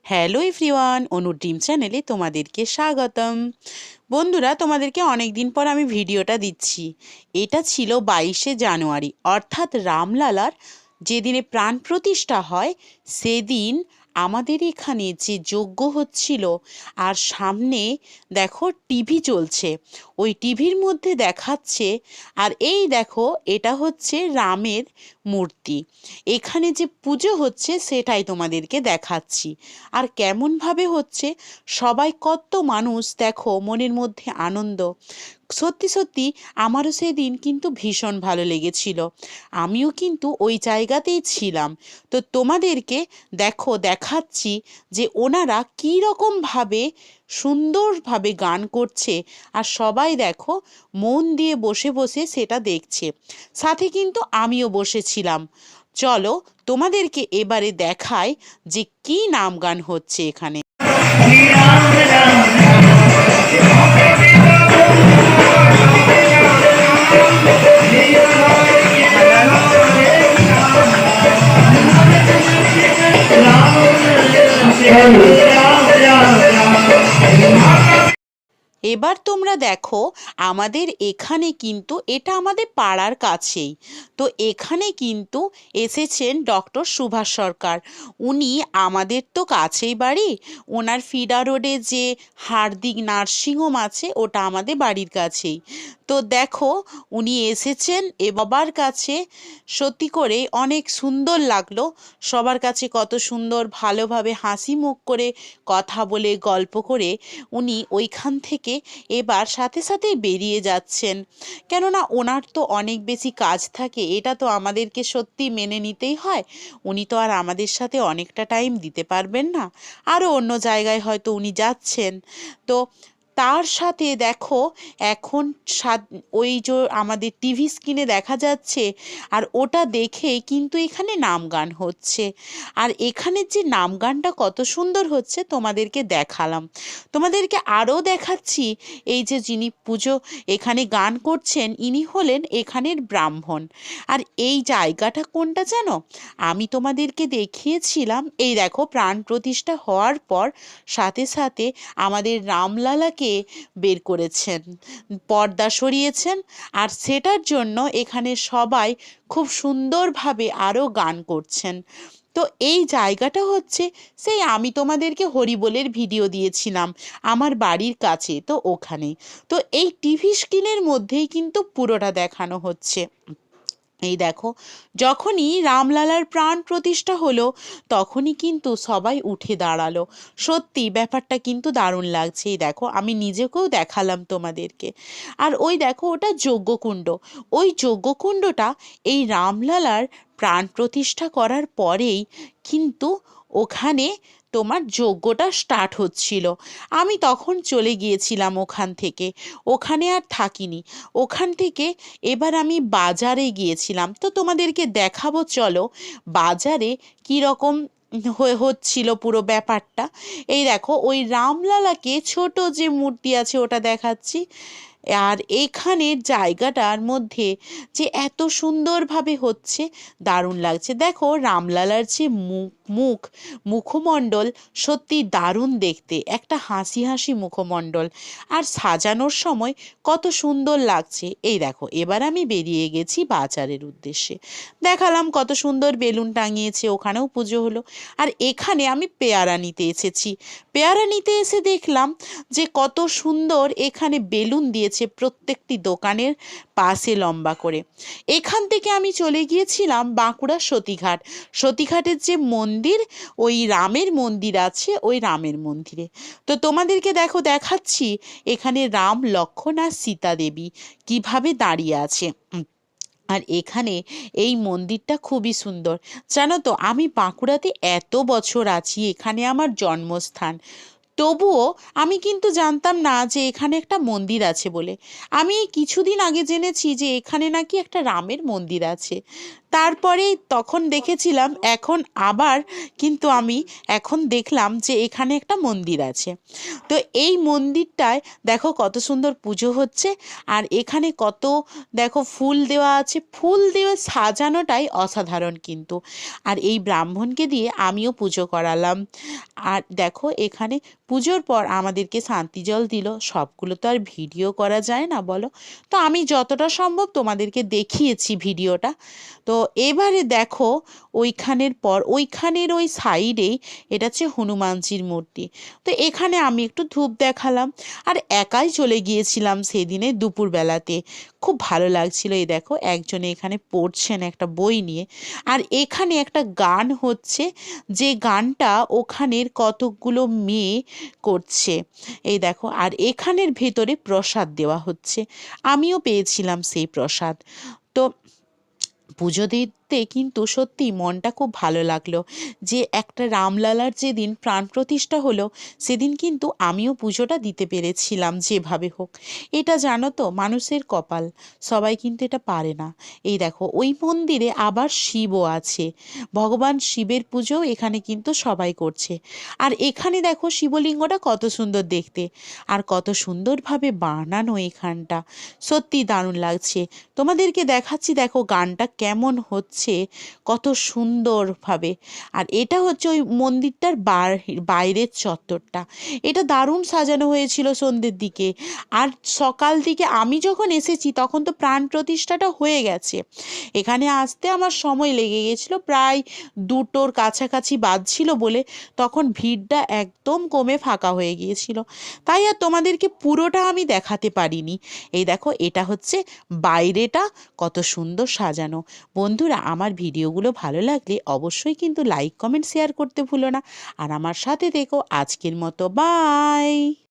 Hello everyone, অনুর dream চ্যানেলে তোমাদেরকে স্বাগতম। বন্ধুরা, তোমাদেরকে অনেক দিন পর আমি ভিডিওটা দিচ্ছি। এটা ছিল 22শে জানুয়ারি, অর্থাৎ রামলালার যেদিনে প্রাণ প্রতিষ্ঠা হয় সেদিন আমাদের এখানে যে যজ্ঞ হচ্ছিল, আর সামনে দেখো টিভি চলছে, ওই টিভির মধ্যে দেখাচ্ছে। আর এই দেখো, এটা হচ্ছে রামের মূর্তি। এখানে যে পুজো হচ্ছে সেটাই তোমাদেরকে দেখাচ্ছি। আর কেমনভাবে হচ্ছে, সবাই কত মানুষ দেখো, মনের মধ্যে আনন্দ। সত্যি সত্যি আমারও সেদিন কিন্তু ভীষণ ভালো লেগেছিল। আমিও কিন্তু ওই জায়গাতেই ছিলাম। তো তোমাদেরকে দেখো দেখাচ্ছি যে ওনারা কী রকমভাবে সুন্দরভাবে গান করছে, আর সবাই দেখো মন দিয়ে বসে বসে সেটা দেখছে। সাথে কিন্তু আমিও বসেছিলাম। চলো তোমাদেরকে এবারে দেখায় যে কি নাম গান হচ্ছে এখানে। এবার তোমরা দেখো, আমাদের এখানে কিন্তু এটা আমাদের পাড়ার কাছেই। তো এখানে কিন্তু এসেছেন ডক্টর সুভাষ সরকার। উনি আমাদের তো কাছেই বাড়ি। ওনার ফিডা রোডে যে হার্দিক নার্সিংহোম আছে ওটা আমাদের বাড়ির কাছেই। তো দেখো, উনি এসেছেন এ বাবার কাছে। সত্যি করে অনেক সুন্দর লাগলো। সবার কাছে কত সুন্দর ভালোভাবে হাসি মুখ করে কথা বলে গল্প করে উনি ওইখান থেকে এবার সাথে সাথেই বেরিয়ে যাচ্ছেন। কেননা ওনার তো অনেক বেশি কাজ থাকে, এটা তো আমাদেরকে সত্যি মেনে নিতেই হয়। উনি তো আর আমাদের সাথে অনেকটা টাইম দিতে পারবেন না, আরও অন্য জায়গায় হয়তো উনি যাচ্ছেন। তো তার সাথে দেখো, এখন ওই যে আমাদের টিভি স্ক্রিনে দেখা যাচ্ছে, আর ওটা দেখেই কিন্তু এখানে নাম গান হচ্ছে। আর এখানের যে নাম গানটা কত সুন্দর হচ্ছে তোমাদেরকে দেখালাম। তোমাদেরকে আরও দেখাচ্ছি, এই যে যিনি পুজো এখানে গান করছেন ইনি হলেন এখানের ব্রাহ্মণ। আর এই জায়গাটা কোনটা জানো? আমি তোমাদেরকে দেখিয়েছিলাম, এই দেখো প্রাণ প্রতিষ্ঠা হওয়ার পর সাথে সাথে আমাদের রামলালাকে বের করেছেন, পর্দা সরিয়েছেন। আর সেটার জন্য এখানে সবাই খুব সুন্দরভাবে আরও গান করছেন। তো এই জায়গাটা হচ্ছে সেই আমি তোমাদেরকে হরিবোলের ভিডিও দিয়েছিলাম আমার বাড়ির কাছে, তো ওখানে। তো এই টিভি স্ক্রিনের মধ্যেই কিন্তু পুরোটা দেখানো হচ্ছে। এই দেখো, যখনই রামলালার প্রাণ প্রতিষ্ঠা হলো তখনই কিন্তু সবাই উঠে দাঁড়ালো। সত্যি ব্যাপারটা কিন্তু দারুণ লাগছে। এই দেখো, আমি নিজেকেও দেখালাম তোমাদেরকে। আর ওই দেখো, ওটা যজ্ঞকুণ্ড। ওই যজ্ঞকুণ্ডটা এই রামলালার প্রাণ প্রতিষ্ঠা করার পরেই কিন্তু ওখানে তোমার যজ্ঞটা স্টার্ট হচ্ছিল। আমি তখন চলে গিয়েছিলাম ওখান থেকে, ওখানে আর থাকিনি। ওখান থেকে এবার আমি বাজারে গিয়েছিলাম, তো তোমাদেরকে দেখাবো। চলো বাজারে কীরকম হচ্ছিল পুরো ব্যাপারটা। এই দেখো, ওই রামলালাকে ছোট যে মূর্তি আছে ওটা দেখাচ্ছি। আর এইখানের জায়গাটার মধ্যে যে এত সুন্দরভাবে হচ্ছে, দারুণ লাগছে। দেখো রামলালার যে মুখমণ্ডল সত্যি দারুণ দেখতে, একটা হাসি হাসি মুখমণ্ডল। আর সাজানোর সময় কত সুন্দর লাগছে। এই দেখো, এবার আমি বেরিয়ে গেছি বাজারের উদ্দেশ্যে। দেখালাম কত সুন্দর বেলুন টাঙিয়েছে, ওখানেও পুজো হলো। আর এখানে আমি পেয়ারা নিতে এসেছি। পেয়ারা নিতে এসে দেখলাম যে কত সুন্দর এখানে বেলুন দিয়েছে প্রত্যেকটি দোকানের পাশে লম্বা করে। এখান থেকে আমি চলে গিয়েছিলাম বাঁকুড়া সতীঘাট। সতীঘাটের যে মন্দির, ওই রামের মন্দির আছে, ওই রামের মন্দিরে। তো তোমাদেরকে দেখো দেখাচ্ছি এখানে রাম, লক্ষ্মণ আর সীতা দেবী কিভাবে দাঁড়িয়ে আছে। আর এখানে এই মন্দিরটা খুবই সুন্দর। জানো তো, আমি বাঁকুড়াতে এত বছর আছি, এখানে আমার জন্মস্থান, তবুও আমি কিন্তু জানতাম না যে এখানে একটা মন্দির আছে বলে। আমি কিছুদিন আগে জেনেছি যে এখানে নাকি একটা রামের মন্দির আছে। তারপরেই তখন দেখেছিলাম, এখন আবার কিন্তু আমি এখন দেখলাম যে এখানে একটা মন্দির আছে। তো এই মন্দিরটায় দেখো কত সুন্দর পুজো হচ্ছে, আর এখানে কত দেখো ফুল দেওয়া আছে, ফুল দিয়ে সাজানোটাই অসাধারণ কিন্তু। আর এই ব্রাহ্মণকে দিয়ে আমিও পুজো করালাম। আর দেখো এখানে পুজোর পর আমাদেরকে শান্তি জল দিল, সবগুলো তো আর ভিডিও করা যায় না বলো, তো আমি যতটা সম্ভব তোমাদেরকে দেখিয়েছি ভিডিওটা। তো এবারে দেখো ওইখানের পর ওইখানের ওই সাইডেই এটা হচ্ছে হনুমানজির মূর্তি। তো এখানে আমি একটু ধূপ দেখালাম, আর একাই চলে গিয়েছিলাম সেদিনে দুপুরবেলাতে। খুব ভালো লাগছিল। এই দেখো একজনে এখানে পড়ছেন একটা বই নিয়ে, আর এখানে একটা গান হচ্ছে, যে গানটা ওখানের কতকগুলো মেয়ে করছে। এই দেখো, আর এখানের ভেতরে প্রসাদ দেওয়া হচ্ছে, আমিও পেয়েছিলাম সেই প্রসাদ। তো পুজো দিতে কিন্তু সত্যি মনটা খুব ভালো লাগলো, যে একটা রামলালার যেদিন প্রাণ প্রতিষ্ঠা হলো সেদিন কিন্তু আমিও পুজোটা দিতে পেরেছিলাম যেভাবে হোক। এটা জানো তো মানুষের কপাল, সবাই কিন্তু এটা পারে না। এই দেখো ওই মন্দিরে আবার শিবও আছে, ভগবান শিবের পুজোও এখানে কিন্তু সবাই করছে। আর এখানে দেখো শিবলিঙ্গটা কত সুন্দর দেখতে, আর কত সুন্দরভাবে বানানো এখানটা, সত্যি দারুণ লাগছে। তোমাদেরকে দেখাচ্ছি দেখো গানটা কেমন হচ্ছে, কত সুন্দরভাবে। আর এটা হচ্ছে ওই মন্দিরটার বাইরের চত্বরটা, এটা দারুণ সাজানো হয়েছিল সন্ধ্যের দিকে। আর সকাল দিকে আমি যখন এসেছি তখন তো প্রাণ প্রতিষ্ঠাটা হয়ে গেছে। এখানে আসতে আমার সময় লেগে গেছিলো, প্রায় 2টোর কাছাকাছি বাজছিল বলে তখন ভিড়টা একদম কমে ফাঁকা হয়ে গিয়েছিল, তাই আর তোমাদেরকে পুরোটা আমি দেখাতে পারিনি। এই দেখো এটা হচ্ছে বাইরেটা, কত সুন্দর সাজানো। বন্ধুরা আমার ভিডিওগুলো ভালো লাগলে অবশ্যই কিন্তু লাইক কমেন্ট শেয়ার করতে ভুলো না, আর আমার সাথে দেখো। আজকের মতো বাই।